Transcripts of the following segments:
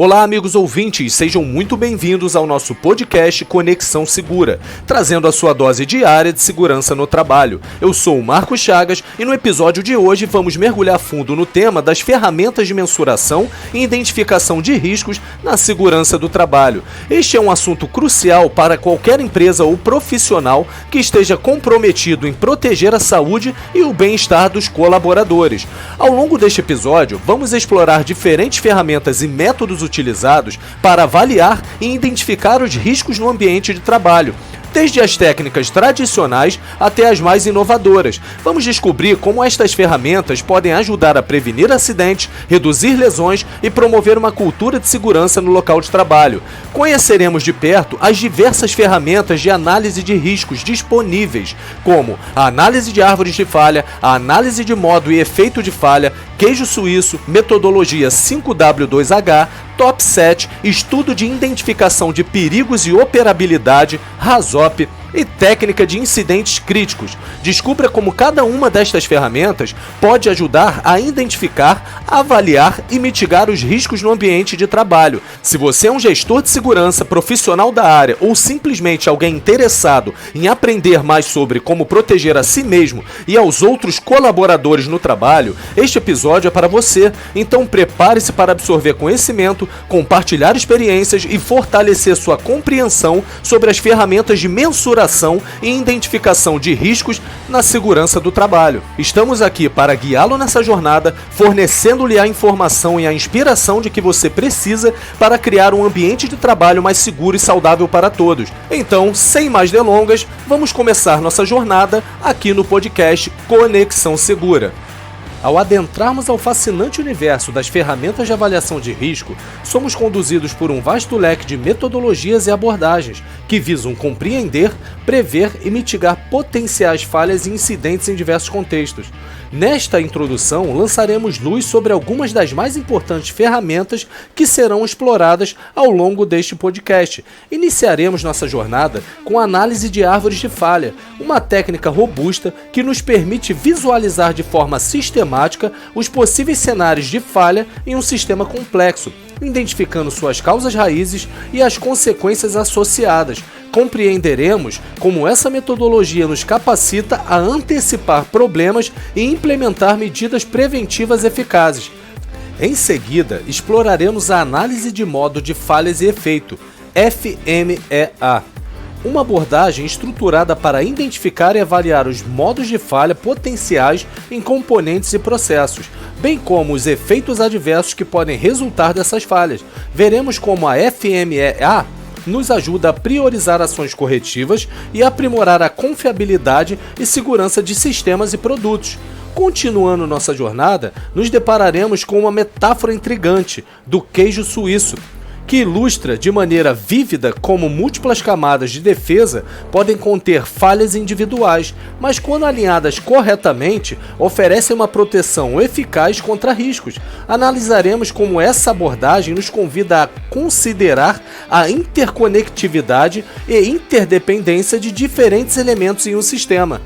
Olá, amigos ouvintes, sejam muito bem-vindos ao nosso podcast Conexão Segura, trazendo a sua dose diária de segurança no trabalho. Eu sou o Marcos Chagas e no episódio de hoje vamos mergulhar fundo no tema das ferramentas de mensuração e identificação de riscos na segurança do trabalho. Este é um assunto crucial para qualquer empresa ou profissional que esteja comprometido em proteger a saúde e o bem-estar dos colaboradores. Ao longo deste episódio, vamos explorar diferentes ferramentas e métodos utilizados para avaliar e identificar os riscos no ambiente de trabalho, desde as técnicas tradicionais até as mais inovadoras. Vamos descobrir como estas ferramentas podem ajudar a prevenir acidentes, reduzir lesões e promover uma cultura de segurança no local de trabalho. Conheceremos de perto as diversas ferramentas de análise de riscos disponíveis, como a análise de árvores de falha, a análise de modo e efeito de falha, queijo suíço, metodologia 5W2H, Top 7, estudo de identificação de perigos e operabilidade, RASOP e técnica de incidentes críticos. Descubra como cada uma destas ferramentas pode ajudar a identificar, avaliar e mitigar os riscos no ambiente de trabalho. Se você é um gestor de segurança, profissional da área ou simplesmente alguém interessado em aprender mais sobre como proteger a si mesmo e aos outros colaboradores no trabalho, este episódio é para você. Então prepare-se para absorver conhecimento, compartilhar experiências e fortalecer sua compreensão sobre as ferramentas de mensuração e identificação de riscos na segurança do trabalho. Estamos aqui para guiá-lo nessa jornada, fornecendo-lhe a informação e a inspiração de que você precisa para criar um ambiente de trabalho mais seguro e saudável para todos. Então, sem mais delongas, vamos começar nossa jornada aqui no podcast Conexão Segura. Ao adentrarmos ao fascinante universo das ferramentas de avaliação de risco, somos conduzidos por um vasto leque de metodologias e abordagens que visam compreender, prever e mitigar potenciais falhas e incidentes em diversos contextos. Nesta introdução, lançaremos luz sobre algumas das mais importantes ferramentas que serão exploradas ao longo deste podcast. Iniciaremos nossa jornada com a análise de árvores de falha, uma técnica robusta que nos permite visualizar de forma sistemática os possíveis cenários de falha em um sistema complexo, identificando suas causas raízes e as consequências associadas. Compreenderemos como essa metodologia nos capacita a antecipar problemas e implementar medidas preventivas eficazes. Em seguida, exploraremos a análise de modo de falhas e efeito, FMEA, uma abordagem estruturada para identificar e avaliar os modos de falha potenciais em componentes e processos, bem como os efeitos adversos que podem resultar dessas falhas. Veremos como a FMEA nos ajuda a priorizar ações corretivas e aprimorar a confiabilidade e segurança de sistemas e produtos. Continuando nossa jornada, nos depararemos com uma metáfora intrigante do queijo suíço, que ilustra de maneira vívida como múltiplas camadas de defesa podem conter falhas individuais, mas quando alinhadas corretamente, oferecem uma proteção eficaz contra riscos. Analisaremos como essa abordagem nos convida a considerar a interconectividade e interdependência de diferentes elementos em um sistema.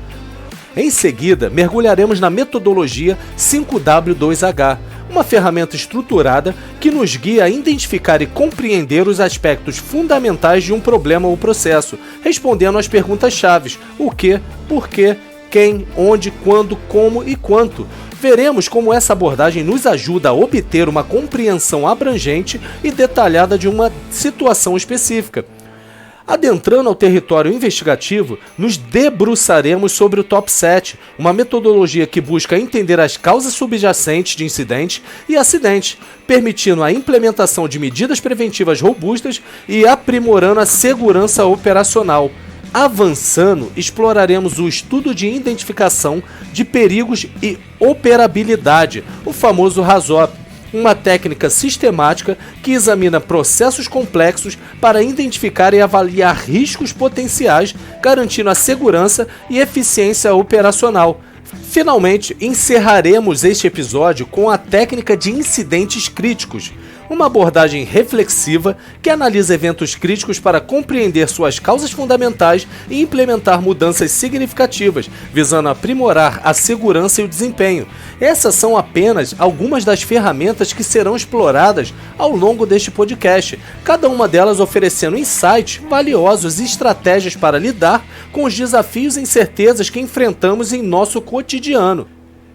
Em seguida, mergulharemos na metodologia 5W2H, uma ferramenta estruturada que nos guia a identificar e compreender os aspectos fundamentais de um problema ou processo, respondendo às perguntas-chave: o que, por quê, quem, onde, quando, como e quanto. Veremos como essa abordagem nos ajuda a obter uma compreensão abrangente e detalhada de uma situação específica. Adentrando ao território investigativo, nos debruçaremos sobre o Top 7, uma metodologia que busca entender as causas subjacentes de incidentes e acidentes, permitindo a implementação de medidas preventivas robustas e aprimorando a segurança operacional. Avançando, exploraremos o estudo de identificação de perigos e operabilidade, o famoso RASOP, uma técnica sistemática que examina processos complexos para identificar e avaliar riscos potenciais, garantindo a segurança e eficiência operacional. Finalmente, encerraremos este episódio com a técnica de incidentes críticos, uma abordagem reflexiva que analisa eventos críticos para compreender suas causas fundamentais e implementar mudanças significativas, visando aprimorar a segurança e o desempenho. Essas são apenas algumas das ferramentas que serão exploradas ao longo deste podcast, cada uma delas oferecendo insights valiosos e estratégias para lidar com os desafios e incertezas que enfrentamos em nosso cotidiano.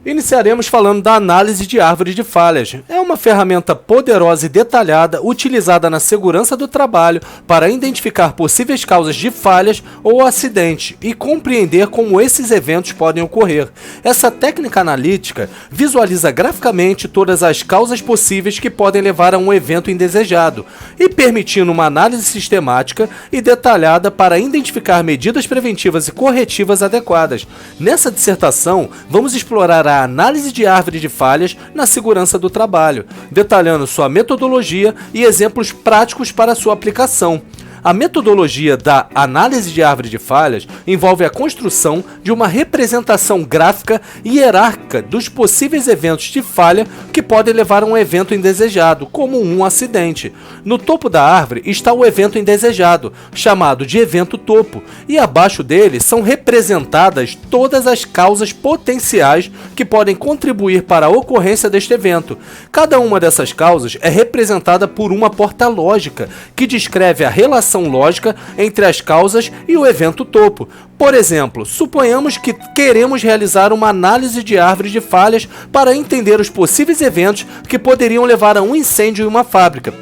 Iniciaremos falando da análise de árvore de falhas. É uma ferramenta poderosa e detalhada utilizada na segurança do trabalho para identificar possíveis causas de falhas ou acidente e compreender como esses eventos podem ocorrer. Essa técnica analítica visualiza graficamente todas as causas possíveis que podem levar a um evento indesejado e permitindo uma análise sistemática e detalhada para identificar medidas preventivas e corretivas adequadas. Nessa dissertação, vamos explorar a análise de árvore de falhas na segurança do trabalho, detalhando sua metodologia e exemplos práticos para sua aplicação. A metodologia da análise de árvore de falhas envolve a construção de uma representação gráfica e hierárquica dos possíveis eventos de falha que podem levar a um evento indesejado, como um acidente. No topo da árvore está o evento indesejado, chamado de evento topo, e abaixo dele são representadas todas as causas potenciais que podem contribuir para a ocorrência deste evento. Cada uma dessas causas é representada por uma porta lógica, que descreve a relação lógica entre as causas e o evento topo. Por exemplo, suponhamos que queremos realizar uma análise de árvore de falhas para entender os possíveis eventos que poderiam levar a um incêndio em uma fábrica.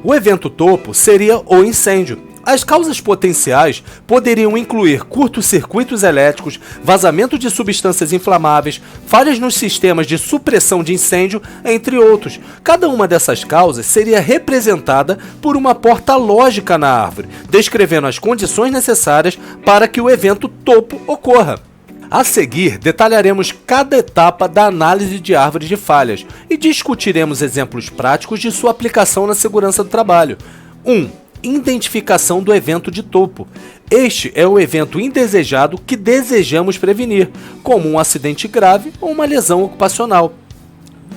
O evento topo seria o incêndio. As causas potenciais poderiam incluir curtos-circuitos elétricos, vazamento de substâncias inflamáveis, falhas nos sistemas de supressão de incêndio, entre outros. Cada uma dessas causas seria representada por uma porta lógica na árvore, descrevendo as condições necessárias para que o evento topo ocorra. A seguir, detalharemos cada etapa da análise de árvore de falhas e discutiremos exemplos práticos de sua aplicação na segurança do trabalho. 1. Identificação do evento de topo. Este é o evento indesejado que desejamos prevenir, como um acidente grave ou uma lesão ocupacional.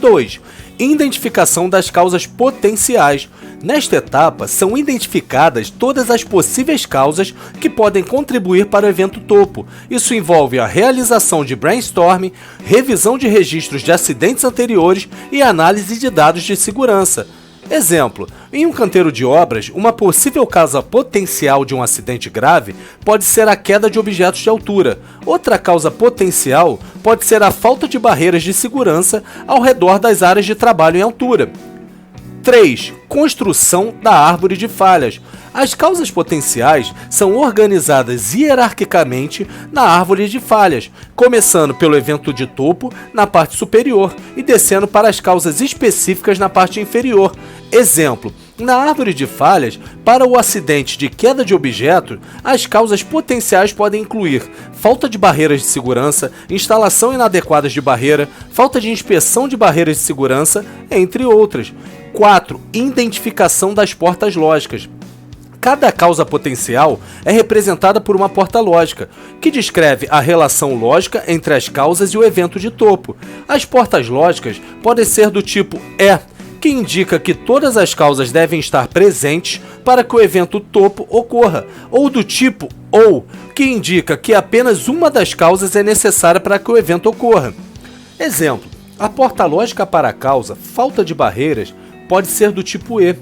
2. Identificação das causas potenciais. Nesta etapa, são identificadas todas as possíveis causas que podem contribuir para o evento topo. Isso envolve a realização de brainstorming, revisão de registros de acidentes anteriores e análise de dados de segurança. Exemplo, em um canteiro de obras, uma possível causa potencial de um acidente grave pode ser a queda de objetos de altura. Outra causa potencial pode ser a falta de barreiras de segurança ao redor das áreas de trabalho em altura. 3. Construção da árvore de falhas. As causas potenciais são organizadas hierarquicamente na árvore de falhas, começando pelo evento de topo na parte superior e descendo para as causas específicas na parte inferior. Exemplo, na árvore de falhas, para o acidente de queda de objeto, as causas potenciais podem incluir falta de barreiras de segurança, instalação inadequada de barreira, falta de inspeção de barreiras de segurança, entre outras. 4. Identificação das portas lógicas. Cada causa potencial é representada por uma porta lógica, que descreve a relação lógica entre as causas e o evento de topo. As portas lógicas podem ser do tipo E, que indica que todas as causas devem estar presentes para que o evento topo ocorra, ou do tipo OU, que indica que apenas uma das causas é necessária para que o evento ocorra. Exemplo, a porta lógica para a causa falta de barreiras pode ser do tipo E,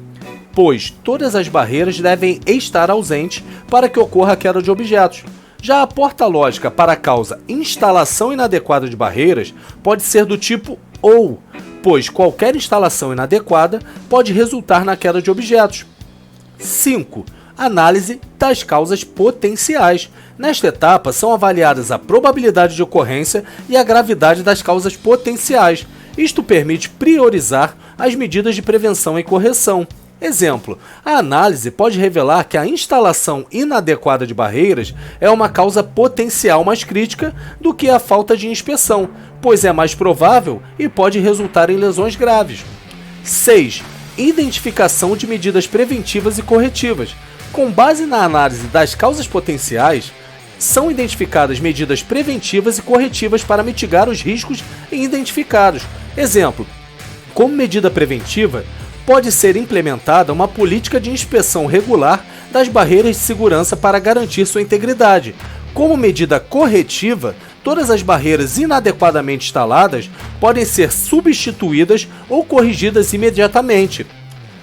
pois todas as barreiras devem estar ausentes para que ocorra a queda de objetos. Já a porta lógica para a causa instalação inadequada de barreiras pode ser do tipo OU, pois qualquer instalação inadequada pode resultar na queda de objetos. 5. Análise das causas potenciais. Nesta etapa, são avaliadas a probabilidade de ocorrência e a gravidade das causas potenciais. Isto permite priorizar as medidas de prevenção e correção. Exemplo, a análise pode revelar que a instalação inadequada de barreiras é uma causa potencial mais crítica do que a falta de inspeção, pois é mais provável e pode resultar em lesões graves. 6. Identificação de medidas preventivas e corretivas. Com base na análise das causas potenciais, são identificadas medidas preventivas e corretivas para mitigar os riscos identificados. Exemplo, como medida preventiva, pode ser implementada uma política de inspeção regular das barreiras de segurança para garantir sua integridade. Como medida corretiva, todas as barreiras inadequadamente instaladas podem ser substituídas ou corrigidas imediatamente.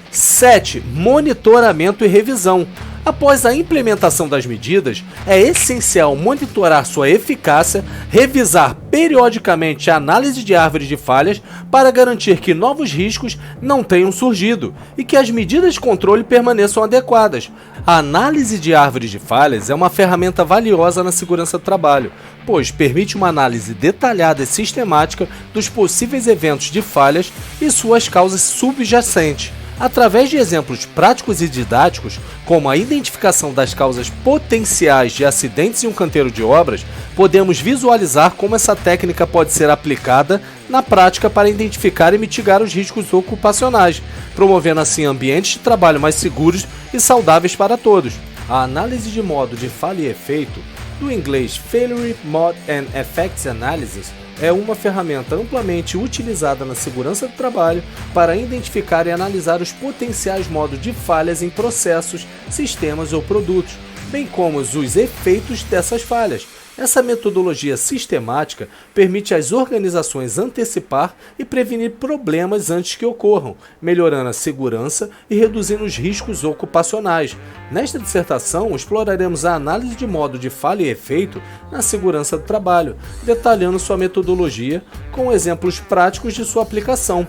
7. Monitoramento e revisão. Após a implementação das medidas, é essencial monitorar sua eficácia, revisar periodicamente a análise de árvores de falhas para garantir que novos riscos não tenham surgido e que as medidas de controle permaneçam adequadas. A análise de árvores de falhas é uma ferramenta valiosa na segurança do trabalho, pois permite uma análise detalhada e sistemática dos possíveis eventos de falhas e suas causas subjacentes. Através de exemplos práticos e didáticos, como a identificação das causas potenciais de acidentes em um canteiro de obras, podemos visualizar como essa técnica pode ser aplicada na prática para identificar e mitigar os riscos ocupacionais, promovendo assim ambientes de trabalho mais seguros e saudáveis para todos. A análise de modo de falha e efeito, do inglês Failure Mode and Effects Analysis, é uma ferramenta amplamente utilizada na segurança do trabalho para identificar e analisar os potenciais modos de falhas em processos, sistemas ou produtos, bem como os efeitos dessas falhas. Essa metodologia sistemática permite às organizações antecipar e prevenir problemas antes que ocorram, melhorando a segurança e reduzindo os riscos ocupacionais. Nesta dissertação, exploraremos a análise de modo de falha e efeito na segurança do trabalho, detalhando sua metodologia com exemplos práticos de sua aplicação.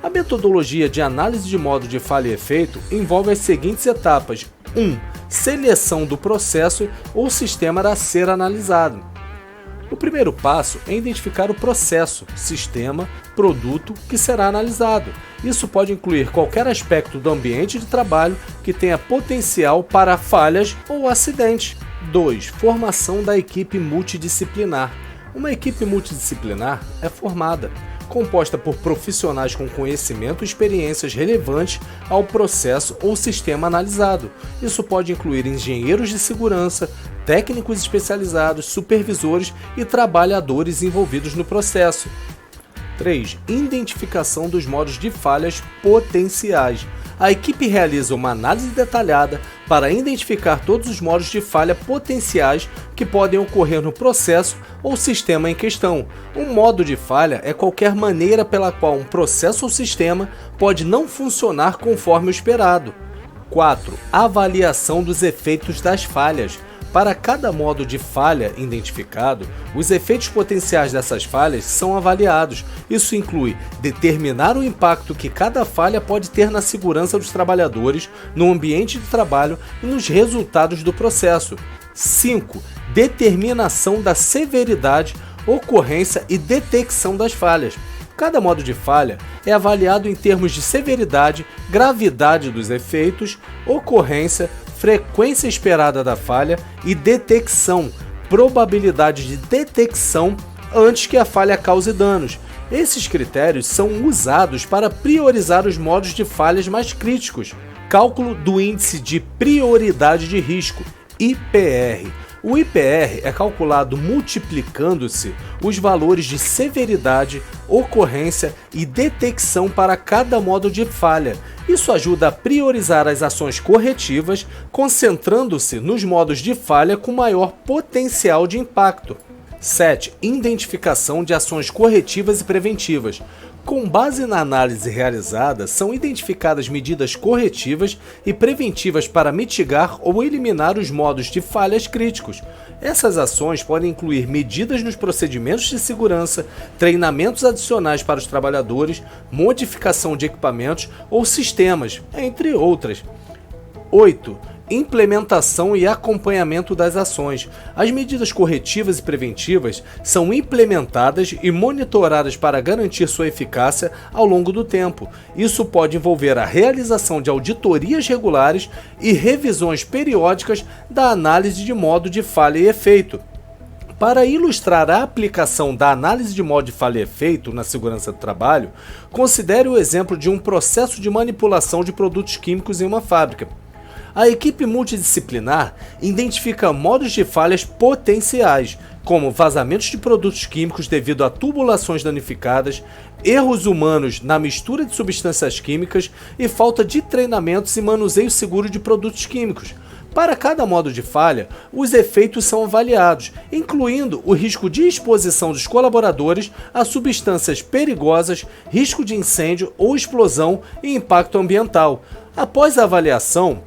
A metodologia de análise de modo de falha e efeito envolve as seguintes etapas. 1. Seleção do processo ou sistema a ser analisado. O primeiro passo é identificar o processo, sistema, produto que será analisado. Isso pode incluir qualquer aspecto do ambiente de trabalho que tenha potencial para falhas ou acidentes. 2. Formação da equipe multidisciplinar. Uma equipe multidisciplinar é formada, composta por profissionais com conhecimento e experiências relevantes ao processo ou sistema analisado. Isso pode incluir engenheiros de segurança, técnicos especializados, supervisores e trabalhadores envolvidos no processo. 3. Identificação dos modos de falhas potenciais. A equipe realiza uma análise detalhada para identificar todos os modos de falha potenciais que podem ocorrer no processo ou sistema em questão. Um modo de falha é qualquer maneira pela qual um processo ou sistema pode não funcionar conforme o esperado. 4. Avaliação dos efeitos das falhas. Para cada modo de falha identificado, os efeitos potenciais dessas falhas são avaliados. Isso inclui determinar o impacto que cada falha pode ter na segurança dos trabalhadores, no ambiente de trabalho e nos resultados do processo. 5. Determinação da severidade, ocorrência e detecção das falhas. Cada modo de falha é avaliado em termos de severidade, gravidade dos efeitos, ocorrência, frequência esperada da falha e detecção, probabilidade de detecção antes que a falha cause danos. Esses critérios são usados para priorizar os modos de falhas mais críticos. Cálculo do Índice de Prioridade de Risco, IPR. O IPR é calculado multiplicando-se os valores de severidade, ocorrência e detecção para cada modo de falha. Isso ajuda a priorizar as ações corretivas, concentrando-se nos modos de falha com maior potencial de impacto. 7. Identificação de ações corretivas e preventivas. Com base na análise realizada, são identificadas medidas corretivas e preventivas para mitigar ou eliminar os modos de falhas críticos. Essas ações podem incluir medidas nos procedimentos de segurança, treinamentos adicionais para os trabalhadores, modificação de equipamentos ou sistemas, entre outras. 8. Implementação e acompanhamento das ações. As medidas corretivas e preventivas são implementadas e monitoradas para garantir sua eficácia ao longo do tempo. Isso pode envolver a realização de auditorias regulares e revisões periódicas da análise de modo de falha e efeito. Para ilustrar a aplicação da análise de modo de falha e efeito na segurança do trabalho, considere o exemplo de um processo de manipulação de produtos químicos em uma fábrica. A equipe multidisciplinar identifica modos de falhas potenciais, como vazamentos de produtos químicos devido a tubulações danificadas, erros humanos na mistura de substâncias químicas e falta de treinamentos e manuseio seguro de produtos químicos. Para cada modo de falha, os efeitos são avaliados, incluindo o risco de exposição dos colaboradores a substâncias perigosas, risco de incêndio ou explosão e impacto ambiental. Após a avaliação,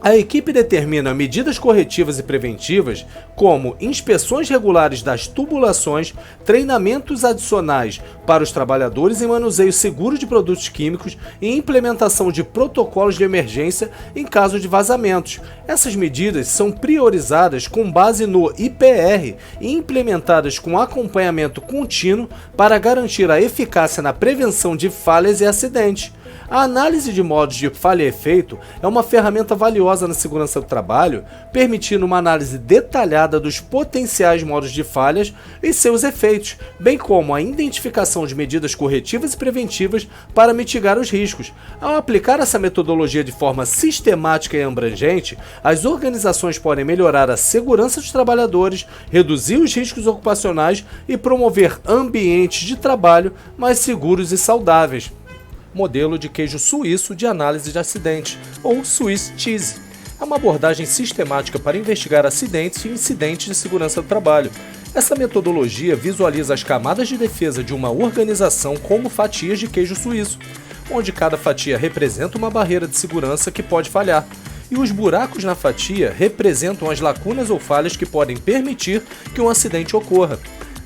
a equipe determina medidas corretivas e preventivas, como inspeções regulares das tubulações, treinamentos adicionais para os trabalhadores em manuseio seguro de produtos químicos e implementação de protocolos de emergência em caso de vazamentos. Essas medidas são priorizadas com base no IPR e implementadas com acompanhamento contínuo para garantir a eficácia na prevenção de falhas e acidentes. A análise de modos de falha e efeito é uma ferramenta valiosa na segurança do trabalho, permitindo uma análise detalhada dos potenciais modos de falhas e seus efeitos, bem como a identificação de medidas corretivas e preventivas para mitigar os riscos. Ao aplicar essa metodologia de forma sistemática e abrangente, as organizações podem melhorar a segurança dos trabalhadores, reduzir os riscos ocupacionais e promover ambientes de trabalho mais seguros e saudáveis. Modelo de queijo suíço de análise de acidentes, ou Swiss Cheese. É uma abordagem sistemática para investigar acidentes e incidentes de segurança do trabalho. Essa metodologia visualiza as camadas de defesa de uma organização como fatias de queijo suíço, onde cada fatia representa uma barreira de segurança que pode falhar, e os buracos na fatia representam as lacunas ou falhas que podem permitir que um acidente ocorra.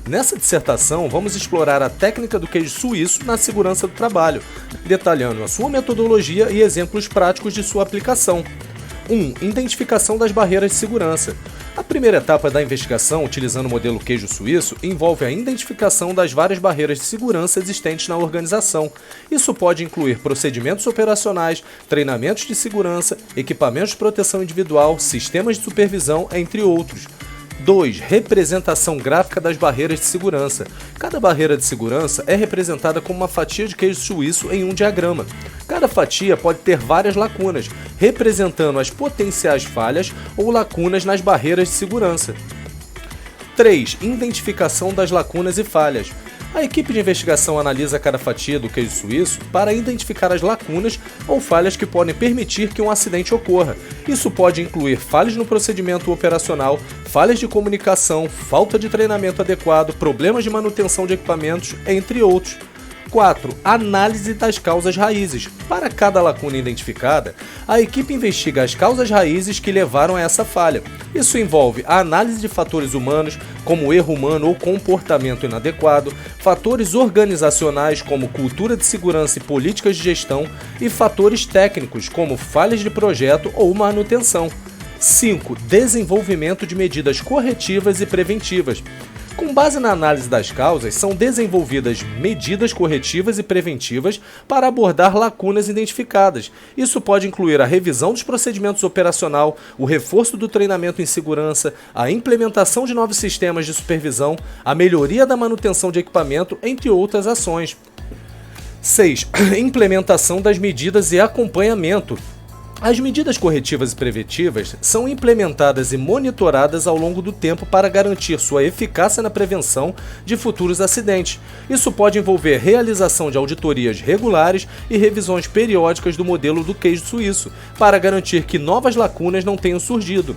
Nessa dissertação, vamos explorar a técnica do queijo suíço na segurança do trabalho, detalhando a sua metodologia e exemplos práticos de sua aplicação. 1. Identificação das barreiras de segurança. A primeira etapa da investigação, utilizando o modelo queijo suíço, envolve a identificação das várias barreiras de segurança existentes na organização. Isso pode incluir procedimentos operacionais, treinamentos de segurança, equipamentos de proteção individual, sistemas de supervisão, entre outros. 2. Representação gráfica das barreiras de segurança. Cada barreira de segurança é representada como uma fatia de queijo suíço em um diagrama. Cada fatia pode ter várias lacunas, representando as potenciais falhas ou lacunas nas barreiras de segurança. 3. Identificação das lacunas e falhas. A equipe de investigação analisa cada fatia do queijo suíço para identificar as lacunas ou falhas que podem permitir que um acidente ocorra. Isso pode incluir falhas no procedimento operacional, falhas de comunicação, falta de treinamento adequado, problemas de manutenção de equipamentos, entre outros. 4. Análise das causas raízes. Para cada lacuna identificada, a equipe investiga as causas raízes que levaram a essa falha. Isso envolve a análise de fatores humanos, como erro humano ou comportamento inadequado, fatores organizacionais, como cultura de segurança e políticas de gestão, e fatores técnicos, como falhas de projeto ou manutenção. 5. Desenvolvimento de medidas corretivas e preventivas. Com base na análise das causas, são desenvolvidas medidas corretivas e preventivas para abordar lacunas identificadas. Isso pode incluir a revisão dos procedimentos operacional, o reforço do treinamento em segurança, a implementação de novos sistemas de supervisão, a melhoria da manutenção de equipamento, entre outras ações. 6. Implementação das medidas e acompanhamento. As medidas corretivas e preventivas são implementadas e monitoradas ao longo do tempo para garantir sua eficácia na prevenção de futuros acidentes. Isso pode envolver realização de auditorias regulares e revisões periódicas do modelo do queijo suíço, para garantir que novas lacunas não tenham surgido.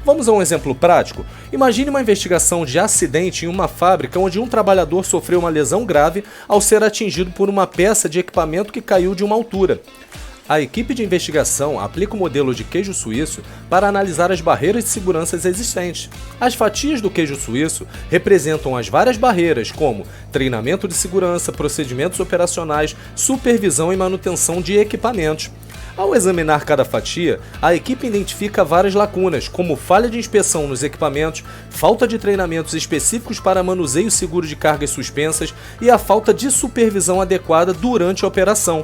Vamos a um exemplo prático? Imagine uma investigação de acidente em uma fábrica onde um trabalhador sofreu uma lesão grave ao ser atingido por uma peça de equipamento que caiu de uma altura. A equipe de investigação aplica o modelo de queijo suíço para analisar as barreiras de segurança existentes. As fatias do queijo suíço representam as várias barreiras, como treinamento de segurança, procedimentos operacionais, supervisão e manutenção de equipamentos. Ao examinar cada fatia, a equipe identifica várias lacunas, como falha de inspeção nos equipamentos, falta de treinamentos específicos para manuseio seguro de cargas suspensas e a falta de supervisão adequada durante a operação.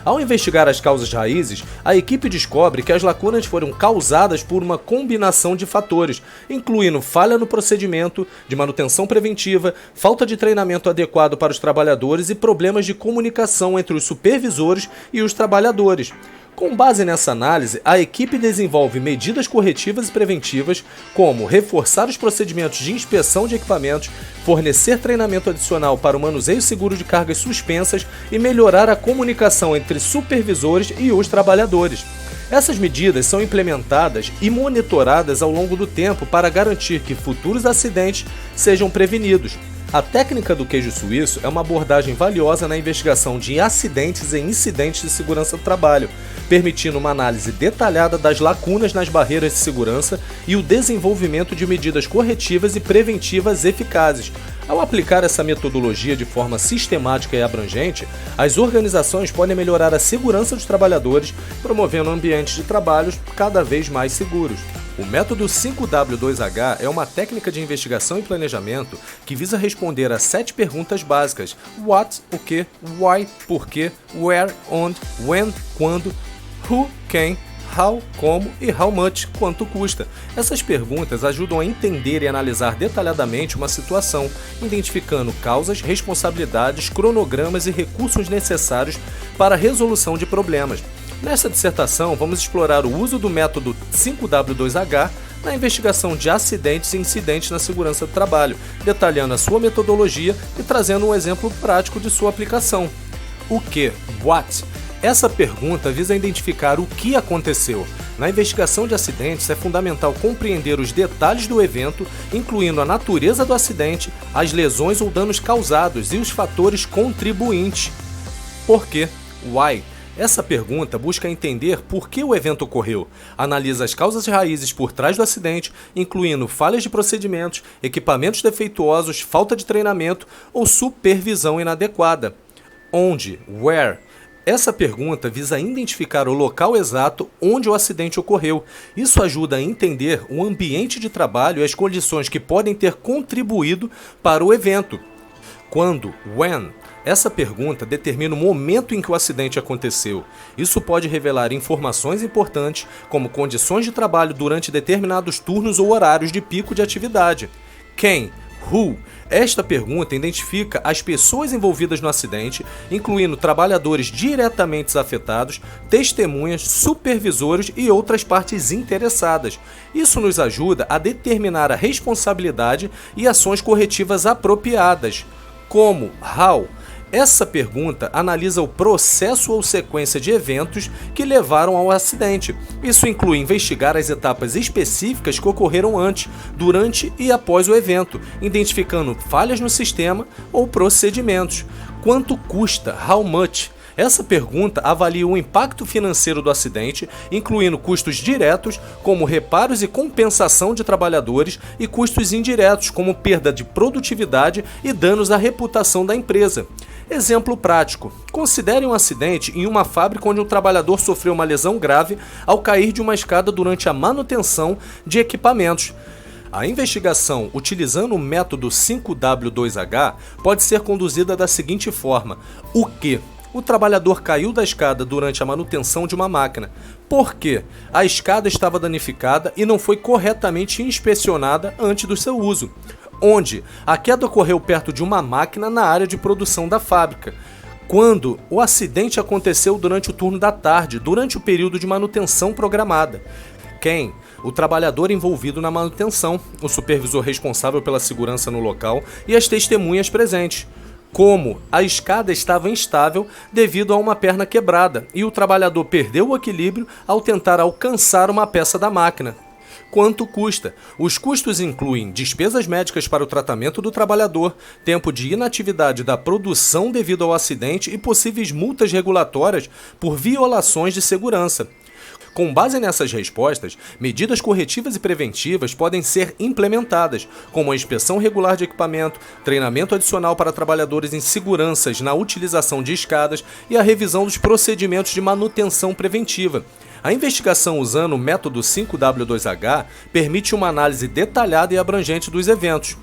Ao investigar as causas raízes, a equipe descobre que as lacunas foram causadas por uma combinação de fatores, incluindo falha no procedimento de manutenção preventiva, falta de treinamento adequado para os trabalhadores e problemas de comunicação entre os supervisores e os trabalhadores. Com base nessa análise, a equipe desenvolve medidas corretivas e preventivas, como reforçar os procedimentos de inspeção de equipamentos, fornecer treinamento adicional para o manuseio seguro de cargas suspensas e melhorar a comunicação entre supervisores e os trabalhadores. Essas medidas são implementadas e monitoradas ao longo do tempo para garantir que futuros acidentes sejam prevenidos. A técnica do queijo suíço é uma abordagem valiosa na investigação de acidentes e incidentes de segurança do trabalho, permitindo uma análise detalhada das lacunas nas barreiras de segurança e o desenvolvimento de medidas corretivas e preventivas eficazes. Ao aplicar essa metodologia de forma sistemática e abrangente, as organizações podem melhorar a segurança dos trabalhadores, promovendo ambientes de trabalho cada vez mais seguros. O método 5W2H é uma técnica de investigação e planejamento que visa responder a 7 perguntas básicas: what, o que, why, por quê, where, onde, when, quando, who, quem, how, como e how much, quanto custa. Essas perguntas ajudam a entender e analisar detalhadamente uma situação, identificando causas, responsabilidades, cronogramas e recursos necessários para a resolução de problemas. Nesta dissertação, vamos explorar o uso do método 5W2H na investigação de acidentes e incidentes na segurança do trabalho, detalhando a sua metodologia e trazendo um exemplo prático de sua aplicação. O que? What? Essa pergunta visa identificar o que aconteceu. Na investigação de acidentes, é fundamental compreender os detalhes do evento, incluindo a natureza do acidente, as lesões ou danos causados e os fatores contribuintes. Por quê? Why? Essa pergunta busca entender por que o evento ocorreu, analisa as causas raízes por trás do acidente, incluindo falhas de procedimentos, equipamentos defeituosos, falta de treinamento ou supervisão inadequada. Onde? Where? Essa pergunta visa identificar o local exato onde o acidente ocorreu. Isso ajuda a entender o ambiente de trabalho e as condições que podem ter contribuído para o evento. Quando? When? Essa pergunta determina o momento em que o acidente aconteceu. Isso pode revelar informações importantes, como condições de trabalho durante determinados turnos ou horários de pico de atividade. Quem? Who? Esta pergunta identifica as pessoas envolvidas no acidente, incluindo trabalhadores diretamente afetados, testemunhas, supervisores e outras partes interessadas. Isso nos ajuda a determinar a responsabilidade e ações corretivas apropriadas. Como? How? Essa pergunta analisa o processo ou sequência de eventos que levaram ao acidente. Isso inclui investigar as etapas específicas que ocorreram antes, durante e após o evento, identificando falhas no sistema ou procedimentos. Quanto custa? How much? Essa pergunta avalia o impacto financeiro do acidente, incluindo custos diretos, como reparos e compensação de trabalhadores, e custos indiretos, como perda de produtividade e danos à reputação da empresa. Exemplo prático: considere um acidente em uma fábrica onde um trabalhador sofreu uma lesão grave ao cair de uma escada durante a manutenção de equipamentos. A investigação, utilizando o método 5W2H, pode ser conduzida da seguinte forma: o que? O trabalhador caiu da escada durante a manutenção de uma máquina. Por quê? A escada estava danificada e não foi corretamente inspecionada antes do seu uso. Onde? A queda ocorreu perto de uma máquina na área de produção da fábrica. Quando? O acidente aconteceu durante o turno da tarde, durante o período de manutenção programada. Quem? O trabalhador envolvido na manutenção, o supervisor responsável pela segurança no local e as testemunhas presentes. Como? A escada estava instável devido a uma perna quebrada e o trabalhador perdeu o equilíbrio ao tentar alcançar uma peça da máquina. Quanto custa? Os custos incluem despesas médicas para o tratamento do trabalhador, tempo de inatividade da produção devido ao acidente e possíveis multas regulatórias por violações de segurança. Com base nessas respostas, medidas corretivas e preventivas podem ser implementadas, como a inspeção regular de equipamento, treinamento adicional para trabalhadores em seguranças na utilização de escadas e a revisão dos procedimentos de manutenção preventiva. A investigação usando o método 5W2H permite uma análise detalhada e abrangente dos eventos.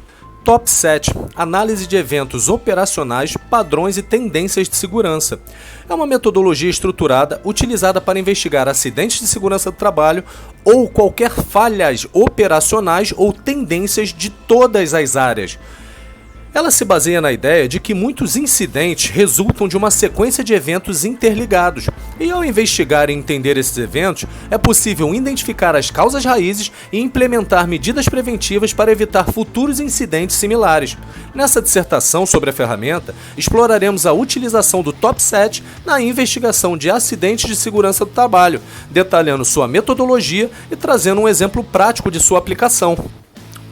Top 7. Análise de eventos operacionais, padrões e tendências de segurança. É uma metodologia estruturada utilizada para investigar acidentes de segurança do trabalho ou qualquer falhas operacionais ou tendências de todas as áreas. Ela se baseia na ideia de que muitos incidentes resultam de uma sequência de eventos interligados, e ao investigar e entender esses eventos, é possível identificar as causas raízes e implementar medidas preventivas para evitar futuros incidentes similares. Nessa dissertação sobre a ferramenta, exploraremos a utilização do Top 7 na investigação de acidentes de segurança do trabalho, detalhando sua metodologia e trazendo um exemplo prático de sua aplicação.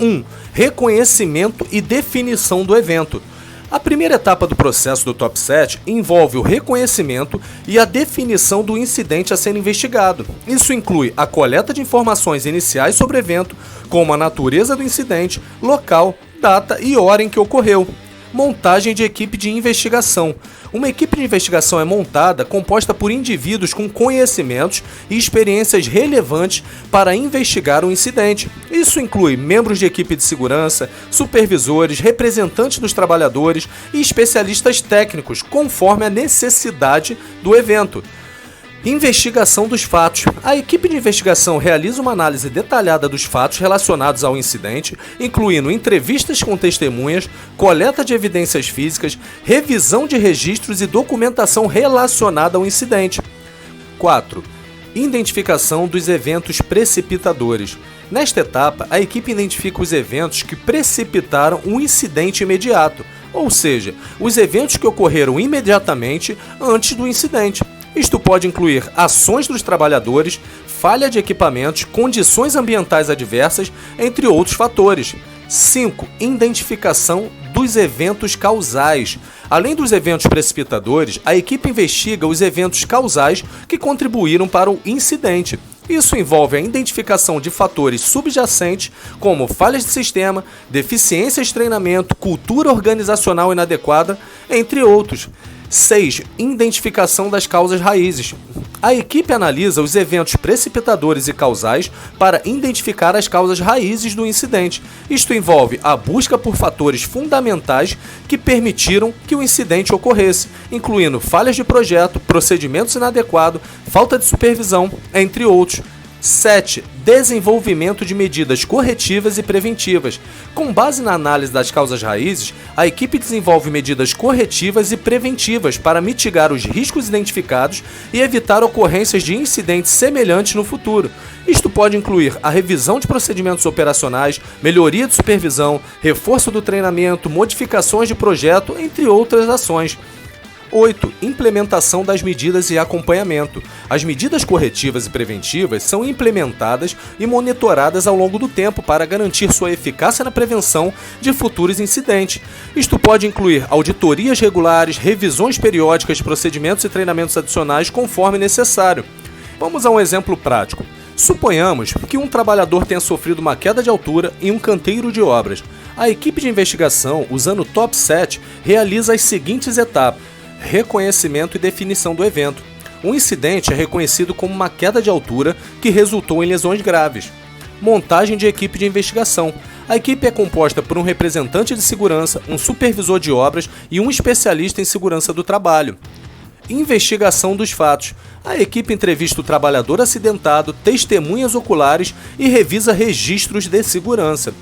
1. Reconhecimento e definição do evento. A primeira etapa do processo do Top 7 envolve o reconhecimento e a definição do incidente a ser investigado. Isso inclui a coleta de informações iniciais sobre o evento, como a natureza do incidente, local, data e hora em que ocorreu. Montagem de equipe de investigação. Uma equipe de investigação é montada composta por indivíduos com conhecimentos e experiências relevantes para investigar o incidente. Isso inclui membros de equipe de segurança, supervisores, representantes dos trabalhadores e especialistas técnicos, conforme a necessidade do evento. Investigação dos fatos. A equipe de investigação realiza uma análise detalhada dos fatos relacionados ao incidente, incluindo entrevistas com testemunhas, coleta de evidências físicas, revisão de registros e documentação relacionada ao incidente. 4. Identificação dos eventos precipitadores. Nesta etapa, a equipe identifica os eventos que precipitaram um incidente imediato, ou seja, os eventos que ocorreram imediatamente antes do incidente. Isto pode incluir ações dos trabalhadores, falha de equipamentos, condições ambientais adversas, entre outros fatores. 5. Identificação dos eventos causais. Além dos eventos precipitadores, a equipe investiga os eventos causais que contribuíram para o incidente. Isso envolve a identificação de fatores subjacentes, como falhas de sistema, deficiências de treinamento, cultura organizacional inadequada, entre outros. 6. Identificação das causas raízes. A equipe analisa os eventos precipitadores e causais para identificar as causas raízes do incidente. Isto envolve a busca por fatores fundamentais que permitiram que o incidente ocorresse, incluindo falhas de projeto, procedimentos inadequados, falta de supervisão, entre outros. 7. Desenvolvimento de medidas corretivas e preventivas. Com base na análise das causas raízes, a equipe desenvolve medidas corretivas e preventivas para mitigar os riscos identificados e evitar ocorrências de incidentes semelhantes no futuro. Isto pode incluir a revisão de procedimentos operacionais, melhoria de supervisão, reforço do treinamento, modificações de projeto, entre outras ações. 8. Implementação das medidas e acompanhamento. As medidas corretivas e preventivas são implementadas e monitoradas ao longo do tempo para garantir sua eficácia na prevenção de futuros incidentes. Isto pode incluir auditorias regulares, revisões periódicas de procedimentos e treinamentos adicionais conforme necessário. Vamos a um exemplo prático. Suponhamos que um trabalhador tenha sofrido uma queda de altura em um canteiro de obras. A equipe de investigação, usando o Top 7, realiza as seguintes etapas: reconhecimento e definição do evento. Um incidente é reconhecido como uma queda de altura que resultou em lesões graves. Montagem de equipe de investigação. A equipe é composta por um representante de segurança, um supervisor de obras e um especialista em segurança do trabalho. Investigação dos fatos. A equipe entrevista o trabalhador acidentado, testemunhas oculares e revisa registros de segurança.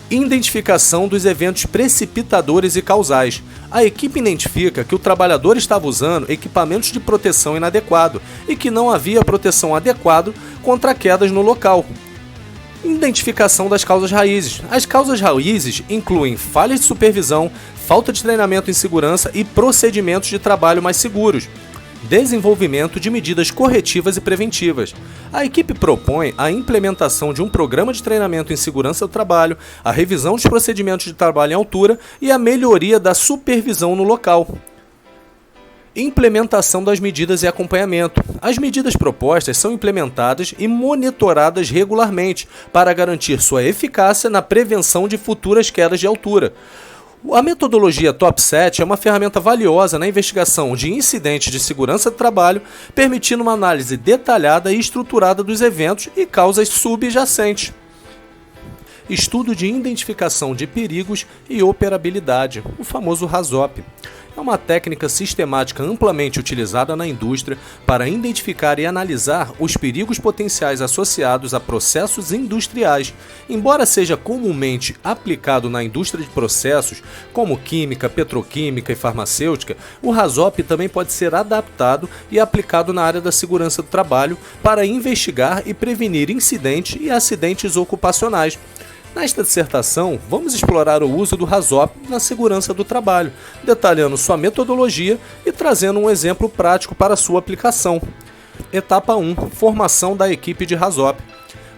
Identificação dos eventos precipitadores e causais. A equipe identifica que o trabalhador estava usando equipamentos de proteção inadequado e que não havia proteção adequada contra quedas no local. Identificação das causas raízes. As causas raízes incluem falhas de supervisão, falta de treinamento em segurança e procedimentos de trabalho mais seguros. Desenvolvimento de medidas corretivas e preventivas. A equipe propõe a implementação de um programa de treinamento em segurança do trabalho, a revisão dos procedimentos de trabalho em altura e a melhoria da supervisão no local. Implementação das medidas e acompanhamento. As medidas propostas são implementadas e monitoradas regularmente para garantir sua eficácia na prevenção de futuras quedas de altura. A metodologia Top 7 é uma ferramenta valiosa na investigação de incidentes de segurança do trabalho, permitindo uma análise detalhada e estruturada dos eventos e causas subjacentes. Estudo de identificação de perigos e operabilidade, o famoso RASOP. É uma técnica sistemática amplamente utilizada na indústria para identificar e analisar os perigos potenciais associados a processos industriais. Embora seja comumente aplicado na indústria de processos, como química, petroquímica e farmacêutica, o RASOP também pode ser adaptado e aplicado na área da segurança do trabalho para investigar e prevenir incidentes e acidentes ocupacionais. Nesta dissertação, vamos explorar o uso do RASOP na segurança do trabalho, detalhando sua metodologia e trazendo um exemplo prático para sua aplicação. Etapa 1. Formação da equipe de RASOP.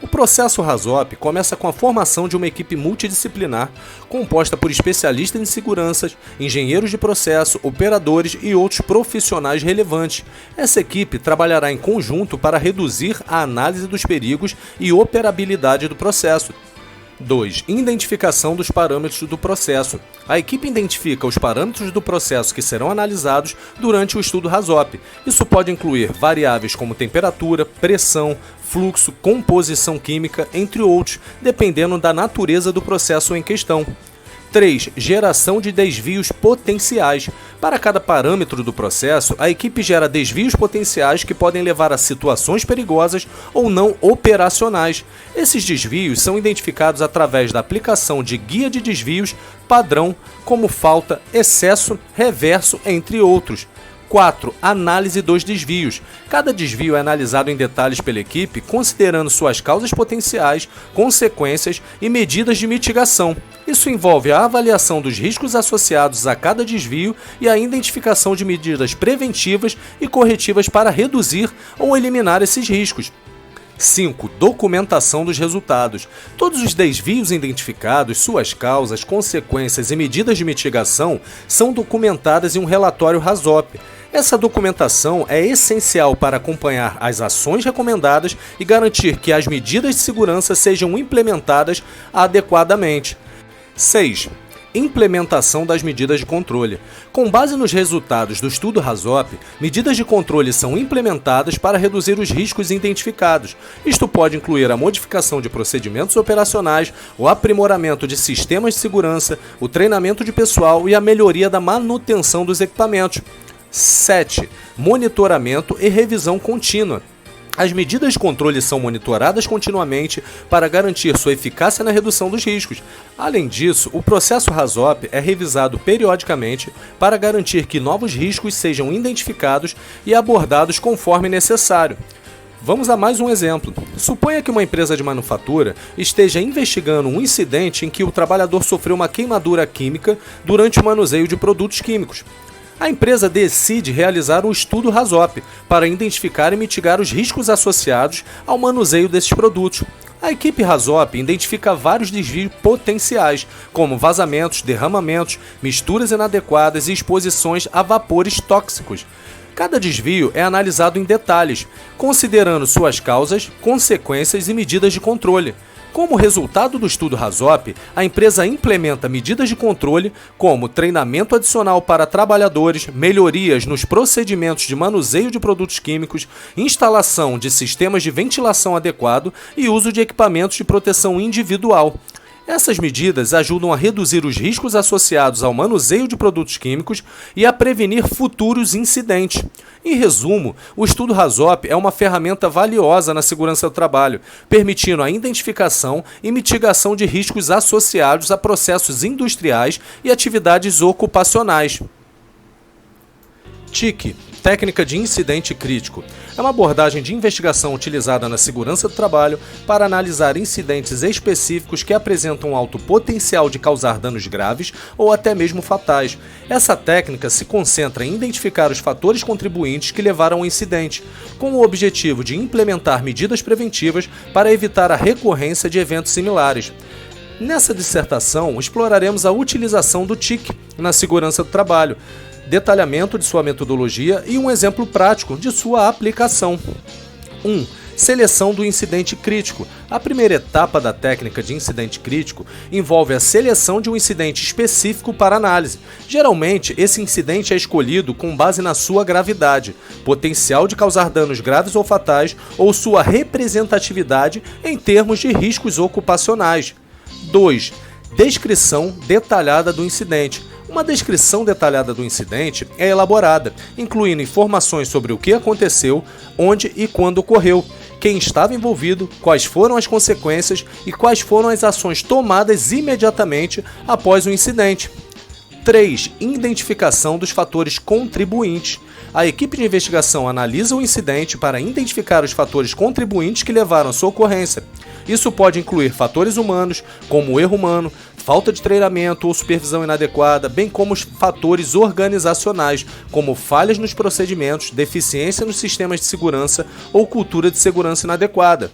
O processo RASOP começa com a formação de uma equipe multidisciplinar, composta por especialistas em segurança, engenheiros de processo, operadores e outros profissionais relevantes. Essa equipe trabalhará em conjunto para reduzir a análise dos perigos e operabilidade do processo. 2. Identificação dos parâmetros do processo. A equipe identifica os parâmetros do processo que serão analisados durante o estudo RASOP. Isso pode incluir variáveis como temperatura, pressão, fluxo, composição química, entre outros, dependendo da natureza do processo em questão. 3. Geração de desvios potenciais. Para cada parâmetro do processo, a equipe gera desvios potenciais que podem levar a situações perigosas ou não operacionais. Esses desvios são identificados através da aplicação de guia de desvios padrão, como falta, excesso, reverso, entre outros. 4. Análise dos desvios. Cada desvio é analisado em detalhes pela equipe, considerando suas causas potenciais, consequências e medidas de mitigação. Isso envolve a avaliação dos riscos associados a cada desvio e a identificação de medidas preventivas e corretivas para reduzir ou eliminar esses riscos. 5. Documentação dos resultados. Todos os desvios identificados, suas causas, consequências e medidas de mitigação são documentadas em um relatório RASOP. Essa documentação é essencial para acompanhar as ações recomendadas e garantir que as medidas de segurança sejam implementadas adequadamente. 6. Implementação das medidas de controle. Com base nos resultados do estudo RASOP, medidas de controle são implementadas para reduzir os riscos identificados. Isto pode incluir a modificação de procedimentos operacionais, o aprimoramento de sistemas de segurança, o treinamento de pessoal e a melhoria da manutenção dos equipamentos. 7. Monitoramento e revisão contínua. As medidas de controle são monitoradas continuamente para garantir sua eficácia na redução dos riscos. Além disso, o processo RASOP é revisado periodicamente para garantir que novos riscos sejam identificados e abordados conforme necessário. Vamos a mais um exemplo. Suponha que uma empresa de manufatura esteja investigando um incidente em que o trabalhador sofreu uma queimadura química durante o manuseio de produtos químicos. A empresa decide realizar um estudo RASOP para identificar e mitigar os riscos associados ao manuseio desses produtos. A equipe RASOP identifica vários desvios potenciais, como vazamentos, derramamentos, misturas inadequadas e exposições a vapores tóxicos. Cada desvio é analisado em detalhes, considerando suas causas, consequências e medidas de controle. Como resultado do estudo RASOP, a empresa implementa medidas de controle como treinamento adicional para trabalhadores, melhorias nos procedimentos de manuseio de produtos químicos, instalação de sistemas de ventilação adequado e uso de equipamentos de proteção individual. Essas medidas ajudam a reduzir os riscos associados ao manuseio de produtos químicos e a prevenir futuros incidentes. Em resumo, o estudo RASOP é uma ferramenta valiosa na segurança do trabalho, permitindo a identificação e mitigação de riscos associados a processos industriais e atividades ocupacionais. TIC, técnica de incidente crítico. É uma abordagem de investigação utilizada na segurança do trabalho para analisar incidentes específicos que apresentam alto potencial de causar danos graves ou até mesmo fatais. Essa técnica se concentra em identificar os fatores contribuintes que levaram ao incidente, com o objetivo de implementar medidas preventivas para evitar a recorrência de eventos similares. Nessa dissertação, exploraremos a utilização do TIC na segurança do trabalho, detalhamento de sua metodologia e um exemplo prático de sua aplicação. 1. Seleção do incidente crítico. A primeira etapa da técnica de incidente crítico envolve a seleção de um incidente específico para análise. Geralmente, esse incidente é escolhido com base na sua gravidade, potencial de causar danos graves ou fatais ou sua representatividade em termos de riscos ocupacionais. 2. Descrição detalhada do incidente. Uma descrição detalhada do incidente é elaborada, incluindo informações sobre o que aconteceu, onde e quando ocorreu, quem estava envolvido, quais foram as consequências e quais foram as ações tomadas imediatamente após o incidente. 3. Identificação dos fatores contribuintes. A equipe de investigação analisa o incidente para identificar os fatores contribuintes que levaram à sua ocorrência. Isso pode incluir fatores humanos, como erro humano, falta de treinamento ou supervisão inadequada, bem como os fatores organizacionais, como falhas nos procedimentos, deficiência nos sistemas de segurança ou cultura de segurança inadequada.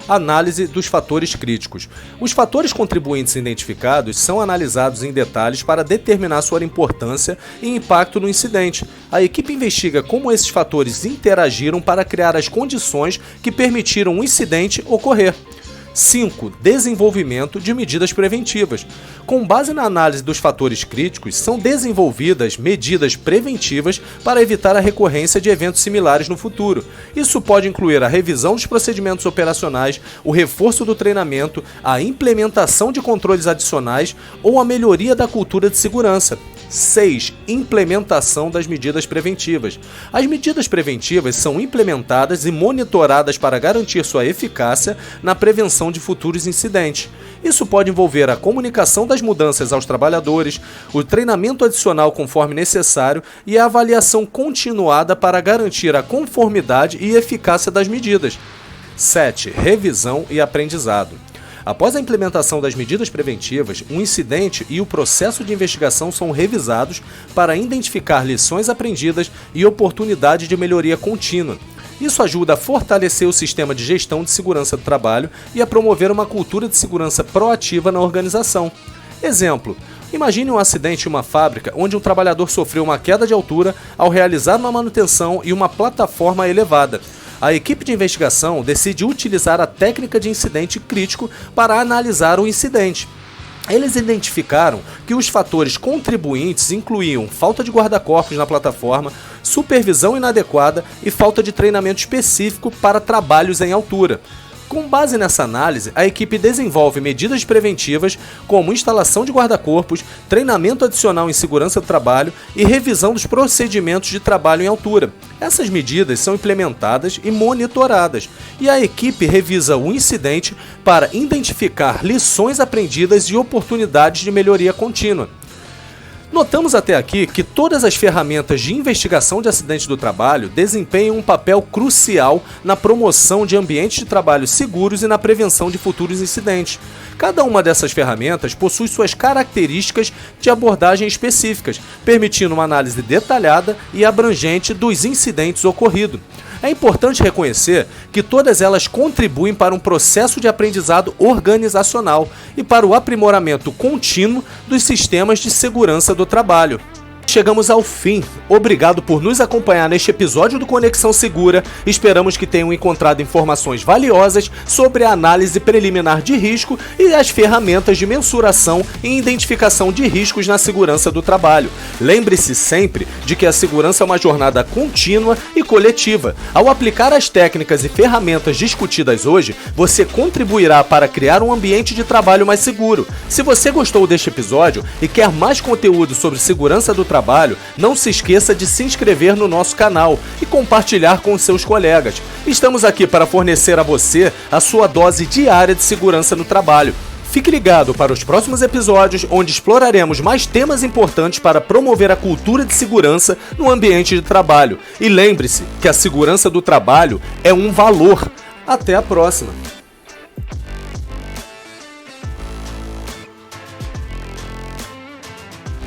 Análise dos fatores críticos. Os fatores contribuintes identificados são analisados em detalhes para determinar sua importância e impacto no incidente. A equipe investiga como esses fatores interagiram para criar as condições que permitiram o incidente ocorrer. 5. Desenvolvimento de medidas preventivas. Com base na análise dos fatores críticos, são desenvolvidas medidas preventivas para evitar a recorrência de eventos similares no futuro. Isso pode incluir a revisão dos procedimentos operacionais, o reforço do treinamento, a implementação de controles adicionais ou a melhoria da cultura de segurança. 6. Implementação das medidas preventivas. As medidas preventivas são implementadas e monitoradas para garantir sua eficácia na prevenção de futuros incidentes. Isso pode envolver a comunicação das mudanças aos trabalhadores, o treinamento adicional conforme necessário e a avaliação continuada para garantir a conformidade e eficácia das medidas. 7. Revisão e aprendizado. Após a implementação das medidas preventivas, o incidente e o processo de investigação são revisados para identificar lições aprendidas e oportunidades de melhoria contínua. Isso ajuda a fortalecer o sistema de gestão de segurança do trabalho e a promover uma cultura de segurança proativa na organização. Exemplo: imagine um acidente em uma fábrica onde um trabalhador sofreu uma queda de altura ao realizar uma manutenção em uma plataforma elevada. A equipe de investigação decide utilizar a técnica de incidente crítico para analisar o incidente. Eles identificaram que os fatores contribuintes incluíam falta de guarda-corpos na plataforma, supervisão inadequada e falta de treinamento específico para trabalhos em altura. Com base nessa análise, a equipe desenvolve medidas preventivas como instalação de guarda-corpos, treinamento adicional em segurança do trabalho e revisão dos procedimentos de trabalho em altura. Essas medidas são implementadas e monitoradas, e a equipe revisa o incidente para identificar lições aprendidas e oportunidades de melhoria contínua. Notamos até aqui que todas as ferramentas de investigação de acidentes do trabalho desempenham um papel crucial na promoção de ambientes de trabalho seguros e na prevenção de futuros incidentes. Cada uma dessas ferramentas possui suas características de abordagem específicas, permitindo uma análise detalhada e abrangente dos incidentes ocorridos. É importante reconhecer que todas elas contribuem para um processo de aprendizado organizacional e para o aprimoramento contínuo dos sistemas de segurança do trabalho. Chegamos ao fim. Obrigado por nos acompanhar neste episódio do Conexão Segura. Esperamos que tenham encontrado informações valiosas sobre a análise preliminar de risco e as ferramentas de mensuração e identificação de riscos na segurança do trabalho. Lembre-se sempre de que a segurança é uma jornada contínua e coletiva. Ao aplicar as técnicas e ferramentas discutidas hoje, você contribuirá para criar um ambiente de trabalho mais seguro. Se você gostou deste episódio e quer mais conteúdo sobre segurança do trabalho, não se esqueça de se inscrever no nosso canal e compartilhar com seus colegas. Estamos aqui para fornecer a você a sua dose diária de segurança no trabalho. Fique ligado para os próximos episódios, onde exploraremos mais temas importantes para promover a cultura de segurança no ambiente de trabalho. E lembre-se que a segurança do trabalho é um valor. Até a próxima!